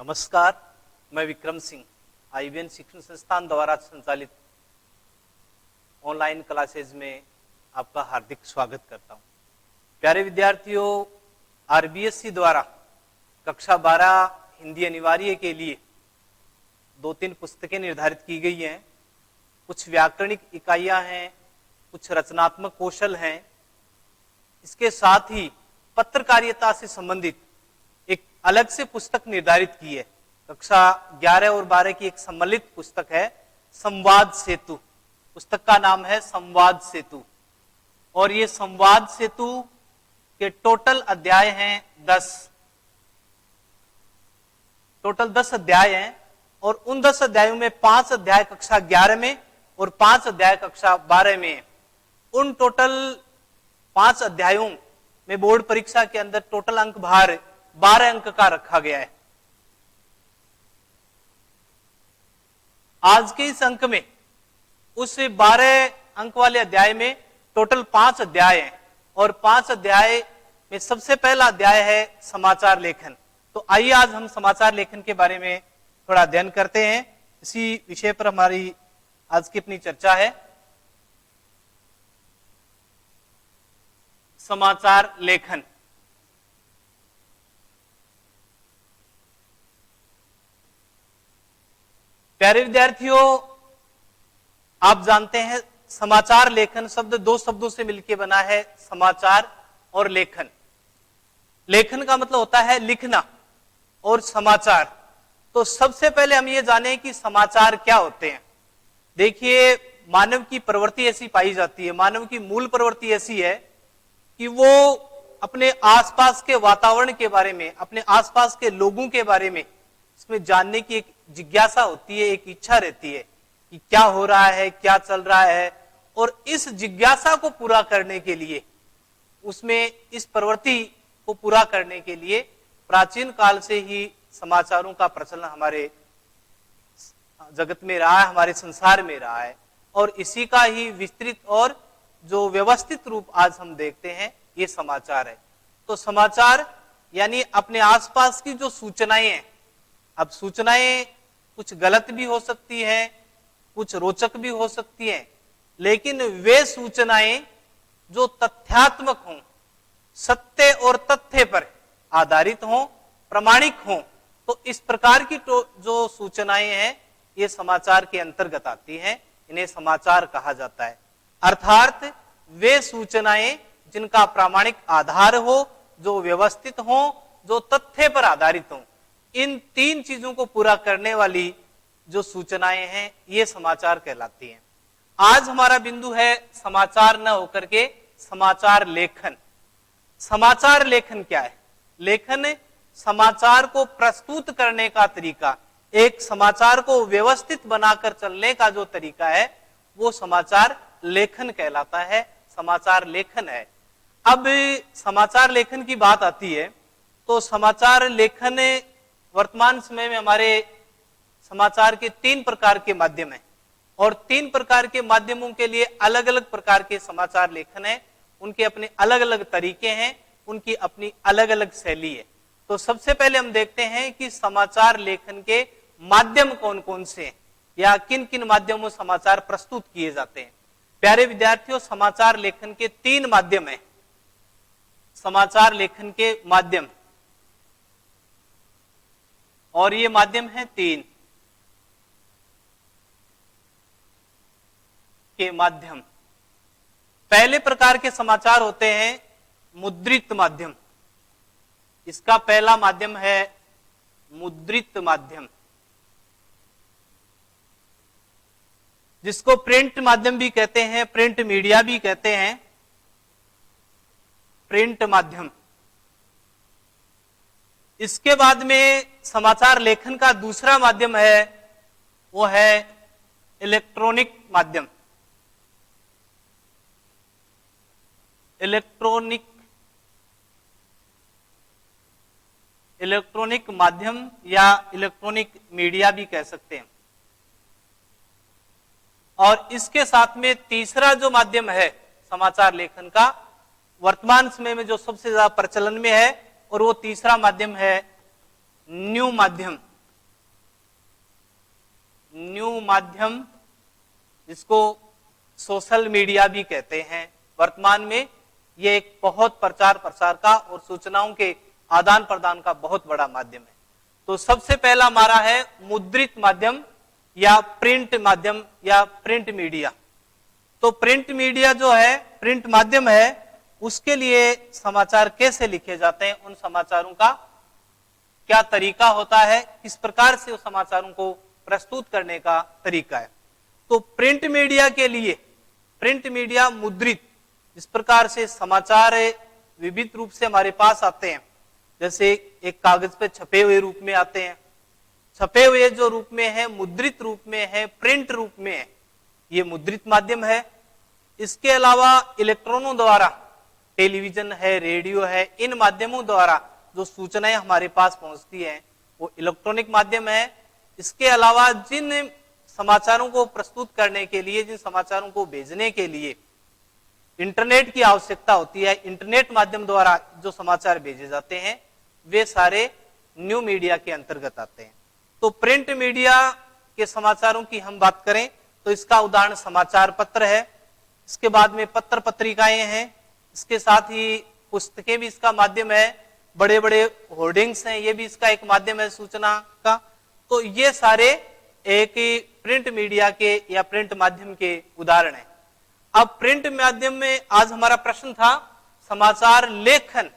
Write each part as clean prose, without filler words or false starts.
नमस्कार, मैं विक्रम सिंह IBN शिक्षण संस्थान द्वारा संचालित ऑनलाइन क्लासेज में आपका हार्दिक स्वागत करता हूं। प्यारे विद्यार्थियों, RBSE द्वारा कक्षा 12 हिंदी अनिवार्य के लिए 2-3 पुस्तकें निर्धारित की गई हैं। कुछ व्याकरणिक इकाइयां हैं, कुछ रचनात्मक कौशल हैं। इसके साथ ही पत्रकारिता से संबंधित एक अलग से पुस्तक निर्धारित की है। कक्षा 11 और 12 की एक सम्मिलित पुस्तक है संवाद सेतु। पुस्तक का नाम है संवाद सेतु और ये संवाद सेतु के टोटल अध्याय हैं 10। टोटल 10 अध्याय हैं और उन 10 अध्यायों में 5 अध्याय कक्षा 11 में और 5 अध्याय कक्षा 12 में है। उन टोटल 5 अध्यायों में बोर्ड परीक्षा के अंदर टोटल अंक भार 12 अंक का रखा गया है। आज के इस अंक में उस 12 अंक वाले अध्याय में टोटल 5 अध्याय हैं और 5 अध्याय में सबसे पहला अध्याय है समाचार लेखन। तो आइए आज हम समाचार लेखन के बारे में थोड़ा अध्ययन करते हैं। इसी विषय पर हमारी आज की अपनी चर्चा है। समाचार लेखन। प्यारे विद्यार्थियों, आप जानते हैं समाचार लेखन शब्द 2 शब्दों से मिलकर बना है, समाचार और लेखन। लेखन का मतलब होता है लिखना और समाचार। तो सबसे पहले हम ये जानें कि समाचार क्या होते हैं। देखिए, मानव की प्रवृत्ति ऐसी पाई जाती है, मानव की मूल प्रवृत्ति ऐसी है कि वो अपने आसपास के वातावरण के बारे में, अपने आसपास के लोगों के बारे में इसमें जानने की एक जिज्ञासा होती है, एक इच्छा रहती है कि क्या हो रहा है, क्या चल रहा है। और इस जिज्ञासा को पूरा करने के लिए, उसमें इस प्रवृत्ति को पूरा करने के लिए प्राचीन काल से ही समाचारों का प्रचलन हमारे जगत में रहा है, हमारे संसार में रहा है। और इसी का ही विस्तृत और जो व्यवस्थित रूप आज हम देखते हैं, ये समाचार है। तो समाचार यानी अपने आसपास की जो सूचनाएं हैं। अब सूचनाएं कुछ गलत भी हो सकती हैं, कुछ रोचक भी हो सकती हैं, लेकिन वे सूचनाएं जो तथ्यात्मक हों, सत्य और तथ्य पर आधारित हों, प्रामाणिक हों, तो इस प्रकार की जो सूचनाएं हैं ये समाचार के अंतर्गत आती हैं। इन्हें समाचार कहा जाता है। अर्थात वे सूचनाएं जिनका प्रामाणिक आधार हो, जो व्यवस्थित हो, जो तथ्य पर आधारित हो, इन 3 चीजों को पूरा करने वाली जो सूचनाएं हैं ये समाचार कहलाती हैं। आज हमारा बिंदु है समाचार न होकर के समाचार लेखन। समाचार लेखन क्या है? लेखन समाचार को प्रस्तुत करने का तरीका, एक समाचार को व्यवस्थित बनाकर चलने का जो तरीका है वो समाचार लेखन कहलाता है, समाचार लेखन है। अब समाचार लेखन की बात आती है तो समाचार लेखन वर्तमान समय में हमारे समाचार के 3 प्रकार के माध्यम हैं और 3 प्रकार के माध्यमों के लिए अलग अलग प्रकार के समाचार लेखन है। उनके अपने अलग अलग तरीके हैं, उनकी अपनी अलग अलग शैली है। तो सबसे पहले हम देखते हैं कि समाचार लेखन के माध्यम कौन कौन से हैं या किन किन माध्यमों में समाचार प्रस्तुत किए जाते हैं। प्यारे विद्यार्थियों, समाचार लेखन के 3 माध्यम हैं। समाचार लेखन के माध्यम, और ये माध्यम है 3 के माध्यम। पहले प्रकार के समाचार होते हैं मुद्रित माध्यम। इसका पहला माध्यम है मुद्रित माध्यम, जिसको प्रिंट माध्यम भी कहते हैं, प्रिंट मीडिया भी कहते हैं। प्रिंट माध्यम। इसके बाद में समाचार लेखन का दूसरा माध्यम है, वो है इलेक्ट्रॉनिक माध्यम। इलेक्ट्रॉनिक माध्यम या इलेक्ट्रॉनिक मीडिया भी कह सकते हैं। और इसके साथ में तीसरा जो माध्यम है समाचार लेखन का, वर्तमान समय में जो सबसे ज्यादा प्रचलन में है, और वो तीसरा माध्यम है न्यू माध्यम न्यू माध्यम, जिसको सोशल मीडिया भी कहते हैं, वर्तमान में ये एक बहुत प्रचार प्रसार का और सूचनाओं के आदान प्रदान का बहुत बड़ा माध्यम है। तो सबसे पहला हमारा है मुद्रित माध्यम या प्रिंट माध्यम या प्रिंट मीडिया। तो प्रिंट मीडिया जो है, प्रिंट माध्यम है, उसके लिए समाचार कैसे लिखे जाते हैं, उन समाचारों का क्या तरीका होता है, किस प्रकार से उस समाचारों को प्रस्तुत करने का तरीका है। तो प्रिंट मीडिया के लिए, प्रिंट मीडिया मुद्रित, जिस प्रकार से समाचार विविध रूप से हमारे पास आते हैं, जैसे एक कागज पे छपे हुए रूप में आते हैं, छपे हुए जो रूप में है, मुद्रित रूप में है, प्रिंट रूप में है, ये मुद्रित माध्यम है। इसके अलावा इलेक्ट्रॉनों द्वारा, टेलीविजन है, रेडियो है, इन माध्यमों द्वारा जो सूचनाएं हमारे पास पहुंचती हैं वो इलेक्ट्रॉनिक माध्यम है। इसके अलावा जिन समाचारों को प्रस्तुत करने के लिए, जिन समाचारों को भेजने के लिए इंटरनेट की आवश्यकता होती है, इंटरनेट माध्यम द्वारा जो समाचार भेजे जाते हैं, वे सारे न्यू मीडिया के अंतर्गत आते हैं। तो प्रिंट मीडिया के समाचारों की हम बात करें तो इसका उदाहरण समाचार पत्र है, इसके बाद में पत्र पत्रिकाएं हैं, इसके साथ ही पुस्तकें भी इसका माध्यम है, बड़े बड़े होर्डिंग्स हैं, ये भी इसका एक माध्यम है सूचना का। तो ये सारे एक प्रिंट मीडिया के या प्रिंट माध्यम के उदाहरण हैं। अब प्रिंट माध्यम में आज हमारा प्रश्न था समाचार लेखन,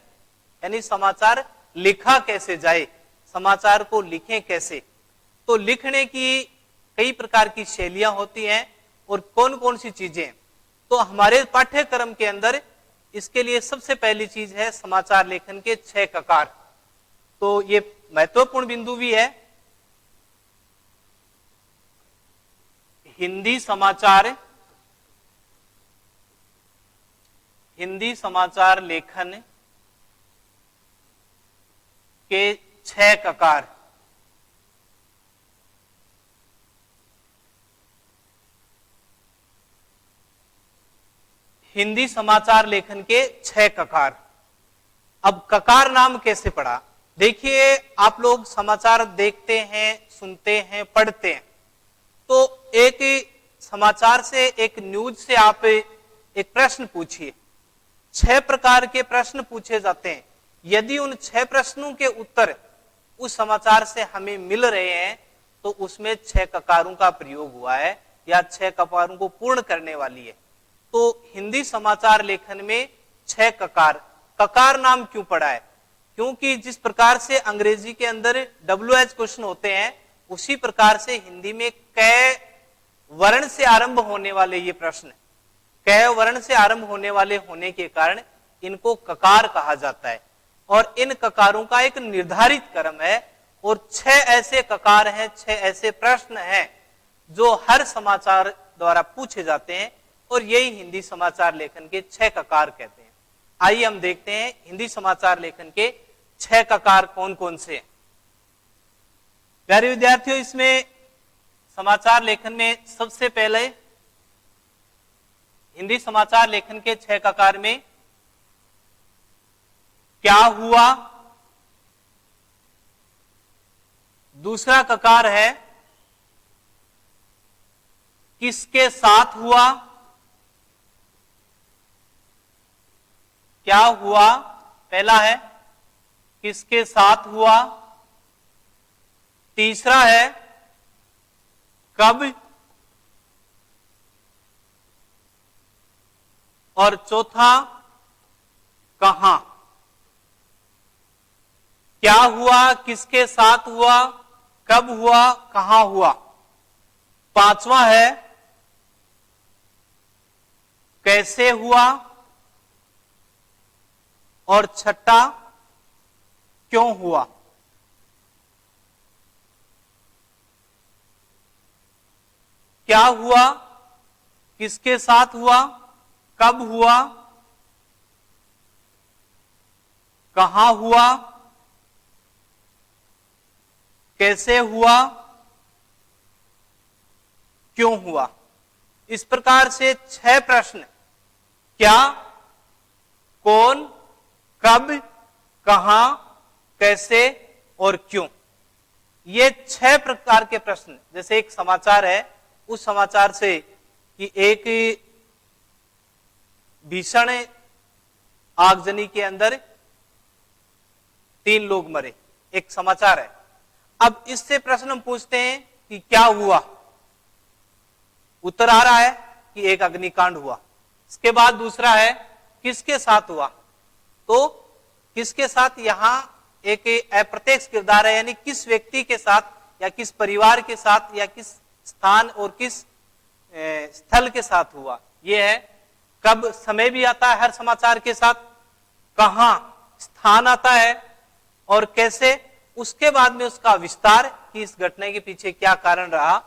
यानी समाचार लिखा कैसे जाए, समाचार को लिखें कैसे। तो लिखने की कई प्रकार की शैलियां होती हैं और कौन कौन सी चीजें। तो हमारे पाठ्यक्रम के अंदर इसके लिए सबसे पहली चीज है समाचार लेखन के 6 ककार। तो ये महत्वपूर्ण बिंदु भी है। हिंदी समाचार लेखन के 6 ककार। हिंदी समाचार लेखन के 6 ककार। अब ककार नाम कैसे पड़ा? देखिए, आप लोग समाचार देखते हैं, सुनते हैं, पढ़ते हैं, तो एक समाचार से, एक न्यूज से आप एक प्रश्न पूछिए, 6 प्रकार के प्रश्न पूछे जाते हैं। यदि उन 6 प्रश्नों के उत्तर उस समाचार से हमें मिल रहे हैं तो उसमें 6 ककारों का प्रयोग हुआ है या 6 ककारों को पूर्ण करने वाली है। तो हिंदी समाचार लेखन में 6 ककार। ककार नाम क्यों पड़ा है? क्योंकि जिस प्रकार से अंग्रेजी के अंदर WH क्वेश्चन होते हैं, उसी प्रकार से हिंदी में कै वर्ण से आरंभ होने वाले ये प्रश्न, कै वर्ण से आरंभ होने वाले होने के कारण इनको ककार कहा जाता है। और इन ककारों का एक निर्धारित क्रम है और 6 ऐसे ककार हैं, 6 ऐसे प्रश्न हैं जो हर समाचार द्वारा पूछे जाते हैं और यही हिंदी समाचार लेखन के 6 ककार कहते हैं। आइए हम देखते हैं हिंदी समाचार लेखन के 6 ककार कौन कौन से हैं। प्यारे विद्यार्थियों, इसमें समाचार लेखन में सबसे पहले हिंदी समाचार लेखन के 6 ककार में क्या हुआ, दूसरा ककार है किसके साथ हुआ, क्या हुआ पहला है, किसके साथ हुआ, तीसरा है कब, और चौथा कहां। क्या हुआ, किसके साथ हुआ, कब हुआ, कहां हुआ। पांचवा है कैसे हुआ, और छठा क्यों हुआ। क्या हुआ, किसके साथ हुआ, कब हुआ, कहां हुआ, कैसे हुआ, क्यों हुआ। इस प्रकार से 6 प्रश्न, क्या, कौन, कब, कहां, कैसे और क्यों, ये 6 प्रकार के प्रश्न, जैसे एक समाचार है, उस समाचार से कि एक भीषण आगजनी के अंदर 3 लोग मरे, एक समाचार है। अब इससे प्रश्न हम पूछते हैं कि क्या हुआ, उत्तर आ रहा है कि एक अग्निकांड हुआ। इसके बाद दूसरा है किसके साथ हुआ, तो किसके साथ यहां एक अप्रत्यक्ष किरदार है, यानी किस व्यक्ति के साथ या किस परिवार के साथ या किस स्थान और किस स्थल के साथ हुआ, यह है। कब समय भी आता है हर समाचार के साथ, कहां स्थान आता है और कैसे, उसके बाद में उसका विस्तार कि इस घटना के पीछे क्या कारण रहा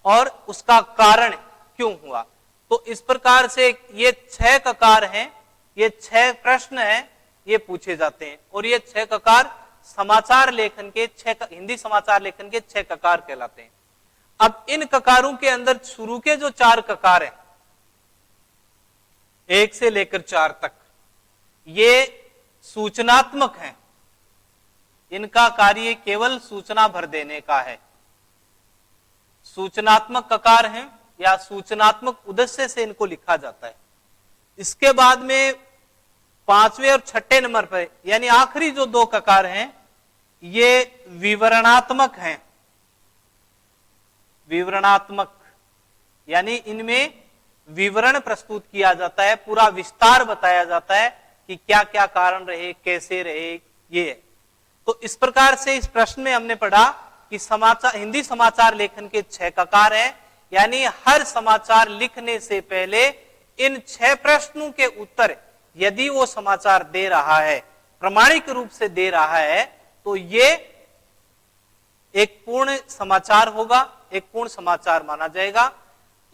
और उसका कारण क्यों हुआ। तो इस प्रकार से ये 6 ककार हैं, ये 6 प्रश्न हैं, ये पूछे जाते हैं और ये 6 ककार समाचार लेखन के 6 हिंदी समाचार लेखन के 6 ककार कहलाते हैं। अब इन ककारों के अंदर शुरू के जो 4 ककार हैं 1 से लेकर 4 तक, ये सूचनात्मक हैं, इनका कार्य केवल सूचना भर देने का है। सूचनात्मक ककार हैं या सूचनात्मक उद्देश्य से इनको लिखा जाता है। इसके बाद में 5वें और 6ठे नंबर पर यानी आखिरी जो 2 ककार हैं ये विवरणात्मक हैं। विवरणात्मक यानी इनमें विवरण प्रस्तुत किया जाता है, पूरा विस्तार बताया जाता है कि क्या क्या कारण रहे, कैसे रहे, ये। तो इस प्रकार से इस प्रश्न में हमने पढ़ा कि समाचार, हिंदी समाचार लेखन के 6 ककार हैं, यानी हर समाचार लिखने से पहले इन 6 प्रश्नों के उत्तर यदि वो समाचार दे रहा है, प्रामाणिक रूप से दे रहा है, तो ये एक पूर्ण समाचार होगा, एक पूर्ण समाचार माना जाएगा।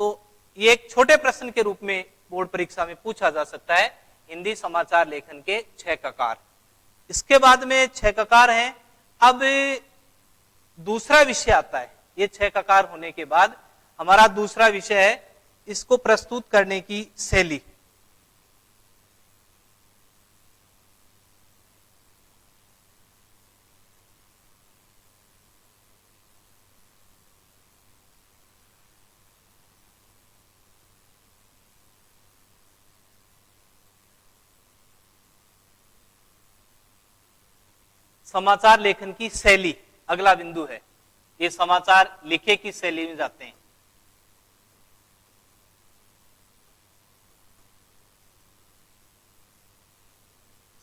तो ये एक छोटे प्रश्न के रूप में बोर्ड परीक्षा में पूछा जा सकता है, हिंदी समाचार लेखन के 6 ककार। इसके बाद में 6 ककार हैं। अब दूसरा विषय आता है, ये 6 ककार होने के बाद हमारा दूसरा विषय है इसको प्रस्तुत करने की शैली। समाचार लेखन की शैली अगला बिंदु है। ये समाचार लिखे की शैली में जाते हैं।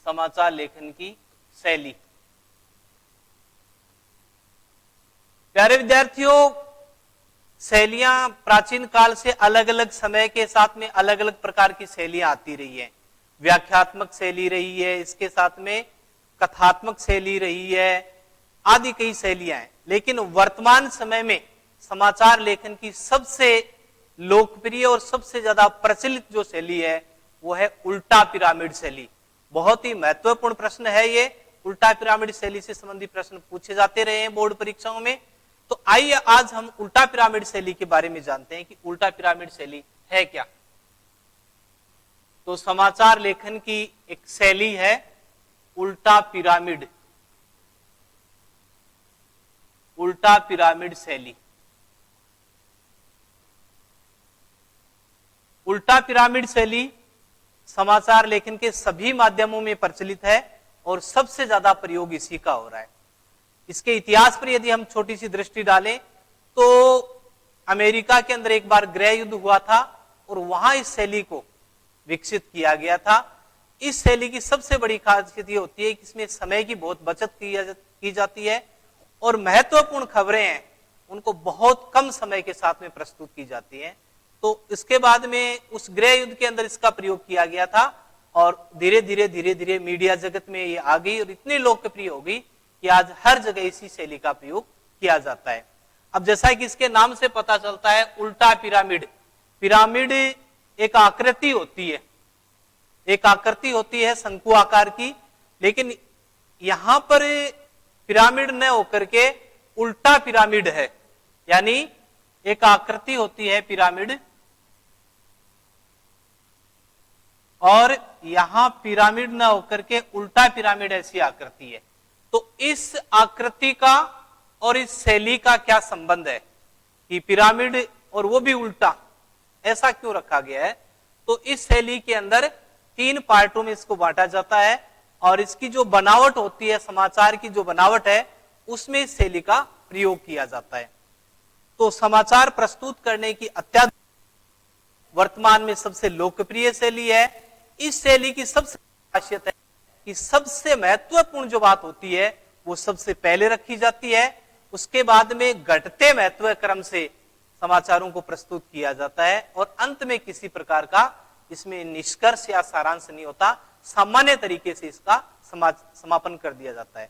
समाचार लेखन की शैली। प्यारे विद्यार्थियों, शैलियां प्राचीन काल से अलग अलग समय के साथ में अलग अलग प्रकार की शैलियां आती रही है। व्याख्यात्मक शैली रही है, इसके साथ में कथात्मक शैली रही है, आदि कई शैलियां हैं। लेकिन वर्तमान समय में समाचार लेखन की सबसे लोकप्रिय और सबसे ज्यादा प्रचलित जो शैली है वो है उल्टा पिरामिड शैली। बहुत ही महत्वपूर्ण प्रश्न है ये। उल्टा पिरामिड शैली से संबंधित प्रश्न पूछे जाते रहे हैं बोर्ड परीक्षाओं में। तो आइए आज हम उल्टा पिरामिड शैली के बारे में जानते हैं कि उल्टा पिरामिड शैली है क्या। तो समाचार लेखन की एक शैली है उल्टा पिरामिड। उल्टा पिरामिड शैली। उल्टा पिरामिड शैली समाचार लेखन के सभी माध्यमों में प्रचलित है और सबसे ज्यादा प्रयोग इसी का हो रहा है। इसके इतिहास पर यदि हम छोटी सी दृष्टि डालें तो अमेरिका के अंदर एक बार गृह युद्ध हुआ था और वहां इस शैली को विकसित किया गया था। इस शैली की सबसे बड़ी खासियत ये होती है कि इसमें समय की बहुत बचत की जाती है और महत्वपूर्ण खबरें हैं उनको बहुत कम समय के साथ में प्रस्तुत की जाती हैं। तो इसके बाद में उस गृह युद्ध के अंदर इसका प्रयोग किया गया था और धीरे धीरे मीडिया जगत में ये आ गई और इतनी लोकप्रिय हो गई कि आज हर जगह इसी शैली का प्रयोग किया जाता है। अब जैसा कि इसके नाम से पता चलता है उल्टा पिरामिड। पिरामिड एक आकृति होती है, एक आकृति होती है शंकु आकार की, लेकिन यहां पर पिरामिड न होकर के उल्टा पिरामिड है, यानी एक आकृति होती है पिरामिड और यहां पिरामिड न होकर के उल्टा पिरामिड ऐसी आकृति है। तो इस आकृति का और इस शैली का क्या संबंध है कि पिरामिड और वो भी उल्टा ऐसा क्यों रखा गया है। तो इस शैली के अंदर 3 पार्टों में इसको बांटा जाता है और इसकी जो बनावट होती है, समाचार की जो बनावट है, उसमें इस शैली का प्रयोग किया जाता है। तो समाचार प्रस्तुत करने की अत्याधुनिक वर्तमान में सबसे लोकप्रिय शैली है। इस शैली की सबसे खासियत है कि सबसे महत्वपूर्ण जो बात होती है वो सबसे पहले रखी जाती है, उसके बाद में घटते महत्व क्रम से समाचारों को प्रस्तुत किया जाता है और अंत में किसी प्रकार का इसमें निष्कर्ष या सारांश नहीं होता, सामान्य तरीके से इसका समापन कर दिया जाता है।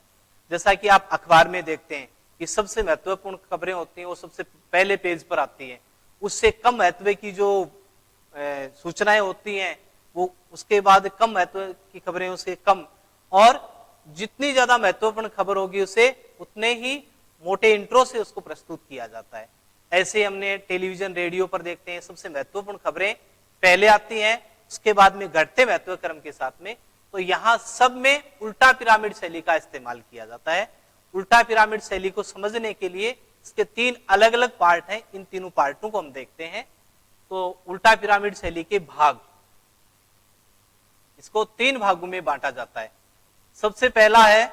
जैसा कि आप अखबार में देखते हैं कि सबसे महत्वपूर्ण खबरें होती हैं वो सबसे पहले पेज पर आती हैं, उससे कम महत्व की जो सूचनाएं होती हैं वो उसके बाद कम महत्व की खबरें उससे कम, और जितनी ज्यादा महत्वपूर्ण खबर होगी उसे उतने ही मोटे इंट्रो से उसको प्रस्तुत किया जाता है। ऐसे हमने टेलीविजन रेडियो पर देखते हैं सबसे महत्वपूर्ण खबरें पहले आती हैं, उसके बाद में घटते महत्व क्रम के साथ में। तो यहां सब में उल्टा पिरामिड शैली का इस्तेमाल किया जाता है। उल्टा पिरामिड शैली को समझने के लिए इसके 3 अलग अलग पार्ट हैं, इन तीनों पार्टों को हम देखते हैं। तो उल्टा पिरामिड शैली के भाग, इसको 3 भागों में बांटा जाता है। सबसे पहला है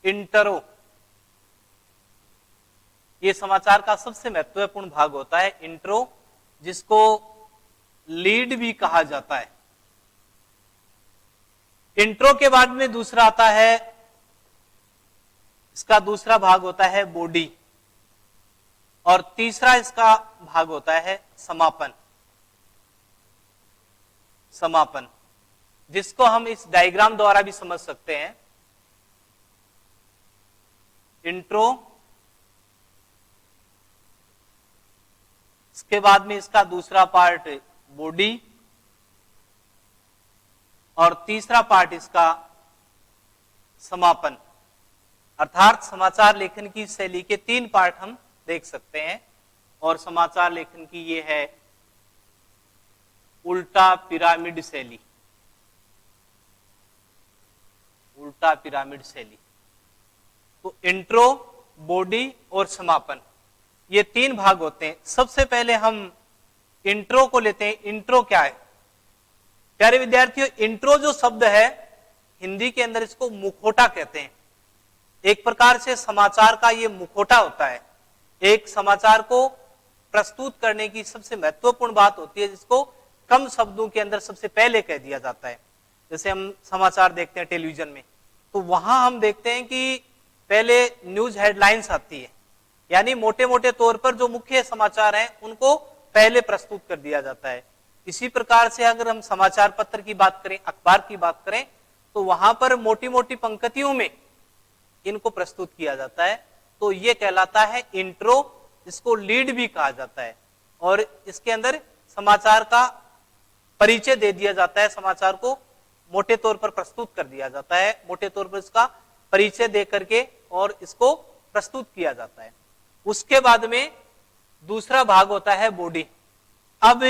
इंट्रो, ये समाचार का सबसे महत्वपूर्ण भाग होता है इंट्रो, जिसको लीड भी कहा जाता है। इंट्रो के बाद में दूसरा आता है, इसका दूसरा भाग होता है बॉडी, और तीसरा इसका भाग होता है समापन। समापन जिसको हम इस डायग्राम द्वारा भी समझ सकते हैं। इंट्रो, इसके बाद में इसका दूसरा पार्ट बॉडी, और तीसरा पार्ट इसका समापन। अर्थात समाचार लेखन की शैली के 3 पार्ट हम देख सकते हैं, और समाचार लेखन की ये है उल्टा पिरामिड शैली। उल्टा पिरामिड शैली, तो इंट्रो, बॉडी और समापन, ये 3 भाग होते हैं। सबसे पहले हम इंट्रो को लेते हैं। इंट्रो क्या है प्यारे विद्यार्थियों? इंट्रो जो शब्द है हिंदी के अंदर इसको मुखौटा कहते हैं। एक प्रकार से समाचार का ये मुखौटा होता है। एक समाचार को प्रस्तुत करने की सबसे महत्वपूर्ण बात होती है जिसको कम शब्दों के अंदर सबसे पहले कह दिया जाता है। जैसे हम समाचार देखते हैं टेलीविजन में, तो वहां हम देखते हैं कि पहले न्यूज हेडलाइंस आती है, यानी मोटे मोटे तौर पर जो मुख्य समाचार हैं उनको पहले प्रस्तुत कर दिया जाता है। इसी प्रकार से अगर हम समाचार पत्र की बात करें, अखबार की बात करें, तो वहां पर मोटी मोटी पंक्तियों में इनको प्रस्तुत किया जाता है। तो ये कहलाता है इंट्रो, जिसको लीड भी कहा जाता है, और इसके अंदर समाचार का परिचय दे दिया जाता है। समाचार को मोटे तौर पर प्रस्तुत कर दिया जाता है, मोटे तौर पर इसका परिचय दे करके और इसको प्रस्तुत किया जाता है। उसके बाद में दूसरा भाग होता है बॉडी। अब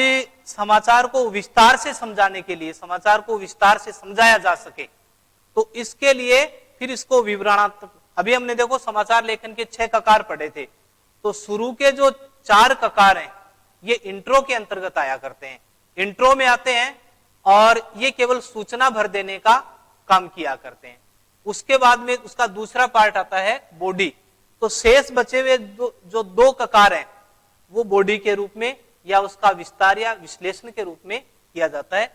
समाचार को विस्तार से समझाने के लिए, समाचार को विस्तार से समझाया जा सके, तो इसके लिए फिर इसको विवरणात्मक, अभी हमने देखो समाचार लेखन के 6 ककार पढ़े थे, तो शुरू के जो 4 ककार हैं ये इंट्रो के अंतर्गत आया करते हैं, इंट्रो में आते हैं, और ये केवल सूचना भर देने का काम किया करते हैं। उसके बाद में उसका दूसरा पार्ट आता है बॉडी। तो शेष बचे हुए जो 2 ककार हैं वो बॉडी के रूप में या उसका विस्तार या विश्लेषण के रूप में किया जाता है।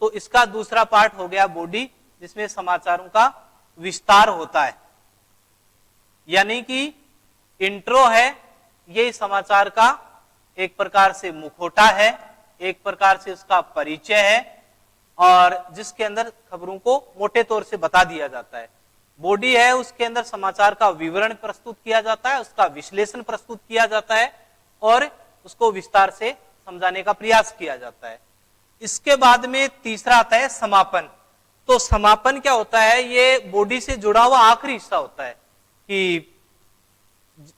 तो इसका दूसरा पार्ट हो गया बॉडी, जिसमें समाचारों का विस्तार होता है। यानी कि इंट्रो है, ये समाचार का एक प्रकार से मुखौटा है, एक प्रकार से उसका परिचय है, और जिसके अंदर खबरों को मोटे तौर से बता दिया जाता है। बॉडी है, उसके अंदर समाचार का विवरण प्रस्तुत किया जाता है, उसका विश्लेषण प्रस्तुत किया जाता है और उसको विस्तार से समझाने का प्रयास किया जाता है। इसके बाद में तीसरा आता है समापन। तो समापन क्या होता है? ये बॉडी से जुड़ा हुआ आखिरी हिस्सा होता है। कि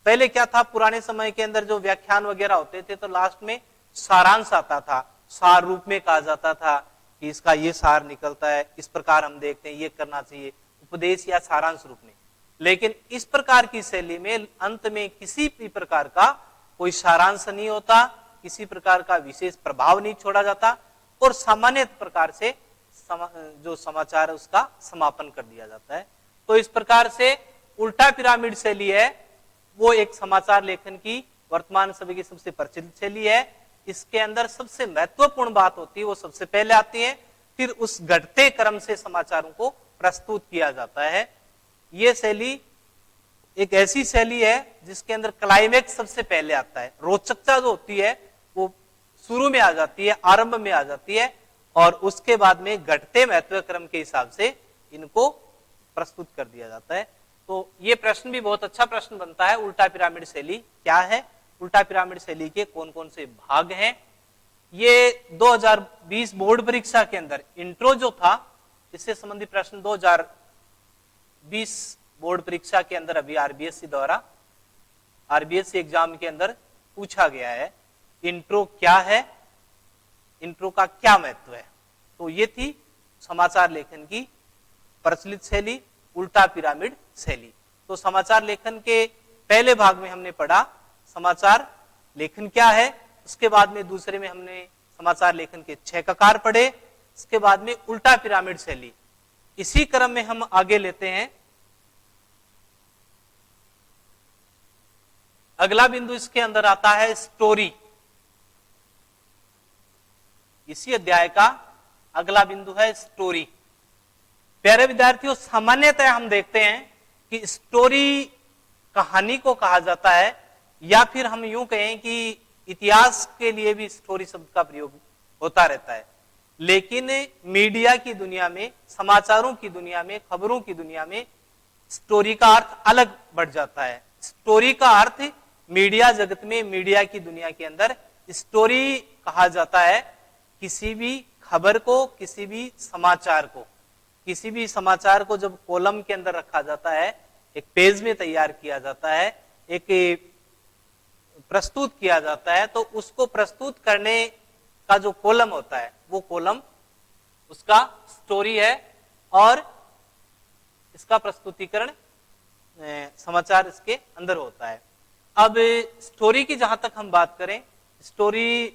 पहले क्या था, पुराने समय के अंदर जो व्याख्यान वगैरह होते थे तो लास्ट में सारांश आता था, सार रूप में कहा जाता था कि इसका ये सार निकलता है, इस प्रकार हम देखते हैं, ये करना चाहिए, उपदेश या सारांश रूप में। लेकिन इस प्रकार की शैली में अंत में किसी भी प्रकार का कोई सारांश नहीं होता, किसी प्रकार का विशेष प्रभाव नहीं छोड़ा जाता और सामान्य प्रकार से जो समाचार है उसका समापन कर दिया जाता है। तो इस प्रकार से उल्टा पिरामिड शैली है वो एक समाचार लेखन की वर्तमान समय की सबसे प्रचलित शैली है। इसके अंदर सबसे महत्वपूर्ण बात होती है वो सबसे पहले आती है, फिर उस घटते क्रम से समाचारों को प्रस्तुत किया जाता है। यह शैली एक ऐसी शैली है जिसके अंदर क्लाइमेक्स सबसे पहले आता है, रोचकता जो होती है वो शुरू में आ जाती है, आरंभ में आ जाती है और उसके बाद में घटते महत्व क्रम के हिसाब से इनको प्रस्तुत कर दिया जाता है। तो ये प्रश्न भी बहुत अच्छा प्रश्न बनता है, उल्टा पिरामिड शैली क्या है, उल्टा पिरामिड शैली के कौन कौन से भाग हैं। ये 2020 बोर्ड परीक्षा के अंदर इंट्रो जो था इससे संबंधित प्रश्न 2020 बोर्ड परीक्षा के अंदर अभी आरबीएससी द्वारा आरबीएससी एग्जाम के अंदर पूछा गया है इंट्रो क्या है, इंट्रो का क्या महत्व है। तो ये थी समाचार लेखन की प्रचलित शैली उल्टा पिरामिड शैली। तो समाचार लेखन के पहले भाग में हमने पढ़ा समाचार लेखन क्या है, उसके बाद में दूसरे में हमने समाचार लेखन के 6 प्रकार पढ़े, इसके बाद में उल्टा पिरामिड शैली। इसी क्रम में हम आगे लेते हैं। अगला बिंदु इसके अंदर आता है स्टोरी। इसी अध्याय का अगला बिंदु है स्टोरी। प्यारे विद्यार्थियों, सामान्यतः हम देखते हैं कि स्टोरी कहानी को कहा जाता है या फिर हम यूं कहें कि इतिहास के लिए भी स्टोरी शब्द का प्रयोग होता रहता है। लेकिन मीडिया की दुनिया में, समाचारों की दुनिया में, खबरों की दुनिया में स्टोरी का अर्थ अलग बढ़ जाता है। स्टोरी का अर्थ मीडिया जगत में, मीडिया की दुनिया के अंदर स्टोरी कहा जाता है किसी भी खबर को, किसी भी समाचार को जब कॉलम के अंदर रखा जाता है, एक पेज में तैयार किया जाता है, एक प्रस्तुत किया जाता है, तो उसको प्रस्तुत करने का जो कॉलम होता है वो कॉलम उसका स्टोरी है और इसका प्रस्तुतिकरण समाचार इसके अंदर होता है। अब स्टोरी की जहां तक हम बात करें, स्टोरी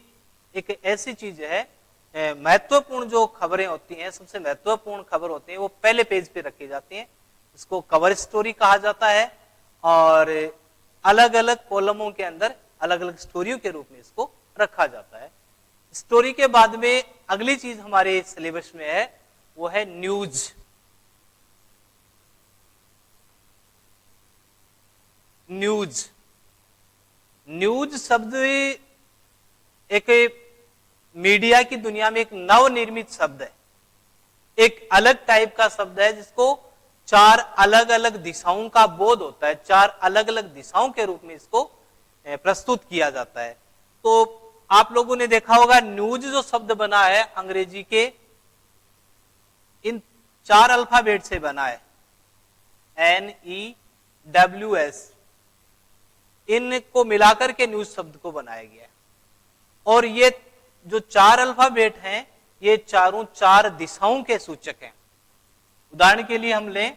एक ऐसी चीज है, महत्वपूर्ण जो खबरें होती हैं, सबसे महत्वपूर्ण खबर होती हैं वो पहले पेज पे रखी जाती हैं, इसको कवर स्टोरी कहा जाता है और अलग अलग कॉलमों के अंदर अलग अलग स्टोरियों के रूप में इसको रखा जाता है। स्टोरी के बाद में अगली चीज हमारे सिलेबस में है वो है न्यूज। न्यूज शब्द एक मीडिया की दुनिया में एक नवनिर्मित शब्द है, एक अलग टाइप का शब्द है जिसको 4 अलग अलग दिशाओं का बोध होता है, 4 अलग अलग दिशाओं के रूप में इसको प्रस्तुत किया जाता है। तो आप लोगों ने देखा होगा न्यूज जो शब्द बना है अंग्रेजी के इन 4 अल्फाबेट से बना है, NEWS, इनको मिलाकर के न्यूज शब्द को बनाया गया है। और ये जो 4 अल्फाबेट हैं ये चारों 4 दिशाओं के सूचक हैं। उदाहरण के लिए हम लें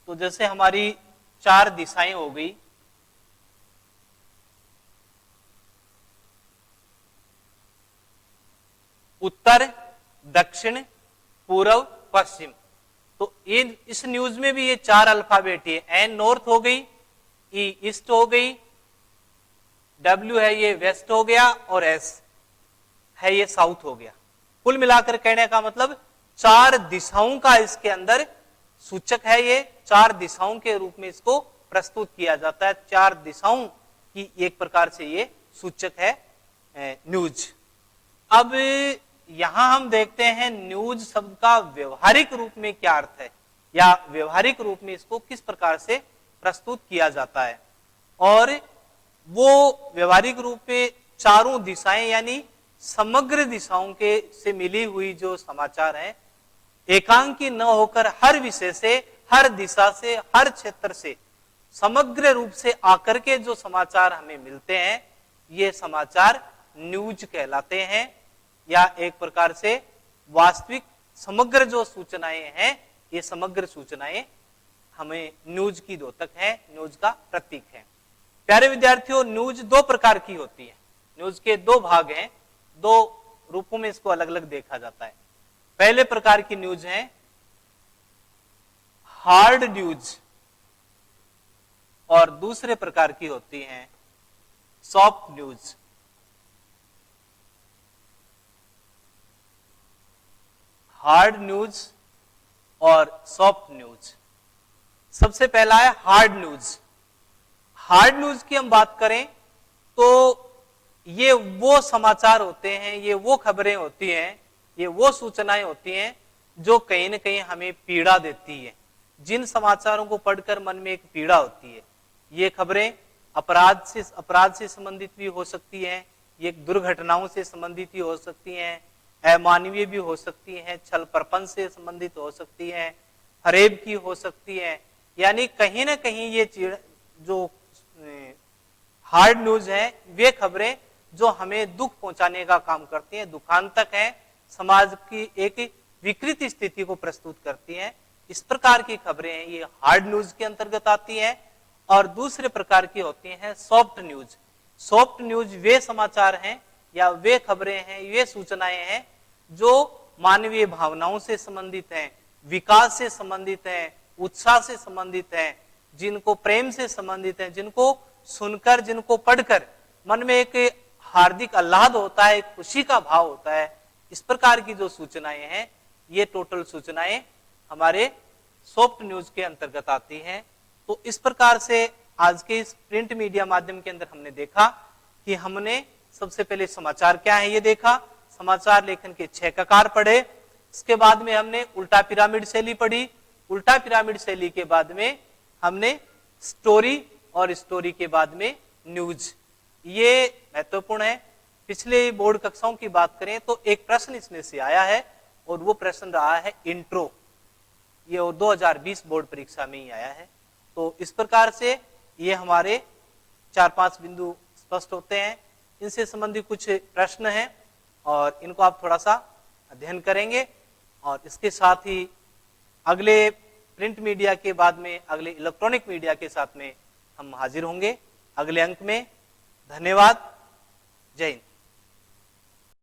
तो जैसे हमारी 4 दिशाएं हो गई, उत्तर, दक्षिण, पूर्व, पश्चिम। तो इस न्यूज में भी ये 4 अल्फाबेट है, एन नॉर्थ हो गई, ई ईस्ट हो गई, डब्ल्यू है ये वेस्ट हो गया और एस है ये साउथ हो गया। कुल मिलाकर कहने का मतलब 4 दिशाओं का इसके अंदर सूचक है, ये 4 दिशाओं के रूप में इसको प्रस्तुत किया जाता है। 4 दिशाओं की एक प्रकार से ये सूचक है न्यूज। अब यहां हम देखते हैं न्यूज शब्द का व्यवहारिक रूप में क्या अर्थ है या व्यवहारिक रूप में इसको किस प्रकार से प्रस्तुत किया जाता है। और वो व्यवहारिक रूप में चारों दिशाएं यानी समग्र दिशाओं के से मिली हुई जो समाचार हैं, एकांकी न होकर हर विषय से, हर दिशा से, हर क्षेत्र से समग्र रूप से आकर के जो समाचार हमें मिलते हैं ये समाचार न्यूज कहलाते हैं। या एक प्रकार से वास्तविक समग्र जो सूचनाएं हैं ये समग्र सूचनाएं हमें न्यूज की द्योतक है, न्यूज का प्रतीक है। प्यारे विद्यार्थियों, न्यूज दो प्रकार की होती है। न्यूज के दो भाग हैं, दो रूपों में इसको अलग अलग देखा जाता है। पहले प्रकार की न्यूज है हार्ड न्यूज और दूसरे प्रकार की होती है सॉफ्ट न्यूज। हार्ड न्यूज और सॉफ्ट न्यूज। सबसे पहला है हार्ड न्यूज। हार्ड न्यूज की हम बात करें तो ये वो समाचार होते हैं, ये वो खबरें होती हैं, ये वो सूचनाएं होती हैं जो कहीं ना कहीं हमें पीड़ा देती है। जिन समाचारों को पढ़कर मन में एक पीड़ा होती है, ये खबरें अपराध से संबंधित भी हो सकती हैं, ये दुर्घटनाओं से संबंधित भी हो सकती हैं, अमानवीय भी हो सकती हैं, छल प्रपंच से संबंधित हो सकती हैं, फरेब की हो सकती हैं। यानी कहीं ना कहीं ये जो हार्ड न्यूज है, वे खबरें जो हमें दुख पहुंचाने का काम करती हैं, दुखांतक है, समाज की एक विकृत स्थिति को प्रस्तुत करती हैं। इस प्रकार की खबरें हैं, ये हार्ड न्यूज के अंतर्गत आती हैं। और दूसरे प्रकार की होती हैं सॉफ्ट न्यूज। सॉफ्ट न्यूज वे समाचार हैं या वे खबरें हैं, वे सूचनाएं हैं जो मानवीय भावनाओं से संबंधित हैं, विकास से संबंधित हैं, उत्साह से संबंधित हैं, जिनको प्रेम से संबंधित हैं, जिनको सुनकर, जिनको पढ़कर मन में एक हार्दिक आह्लाद होता है, एक खुशी का भाव होता है। इस प्रकार की जो सूचनाएं हैं, ये टोटल सूचनाएं हमारे सॉफ्ट न्यूज के अंतर्गत आती हैं। तो इस प्रकार से आज के इस प्रिंट मीडिया माध्यम के अंदर हमने देखा कि हमने सबसे पहले समाचार क्या है ये देखा, समाचार लेखन के 6 प्रकार पढ़े। इसके बाद में हमने उल्टा पिरामिड शैली पढ़ी। उल्टा पिरामिड शैली के बाद में हमने स्टोरी और स्टोरी के बाद में न्यूज। ये महत्वपूर्ण है। पिछले बोर्ड कक्षाओं की बात करें तो एक प्रश्न इसमें से आया है और वो प्रश्न रहा है इंट्रो। ये 2020 बोर्ड परीक्षा में ही आया है। तो इस प्रकार से ये हमारे 4-5 बिंदु स्पष्ट होते हैं। इनसे संबंधित कुछ प्रश्न हैं और इनको आप थोड़ा सा अध्ययन करेंगे और इसके साथ ही अगले प्रिंट मीडिया के बाद में अगले इलेक्ट्रॉनिक मीडिया के साथ में हम हाजिर होंगे अगले अंक में। धन्यवाद। जय हिंद।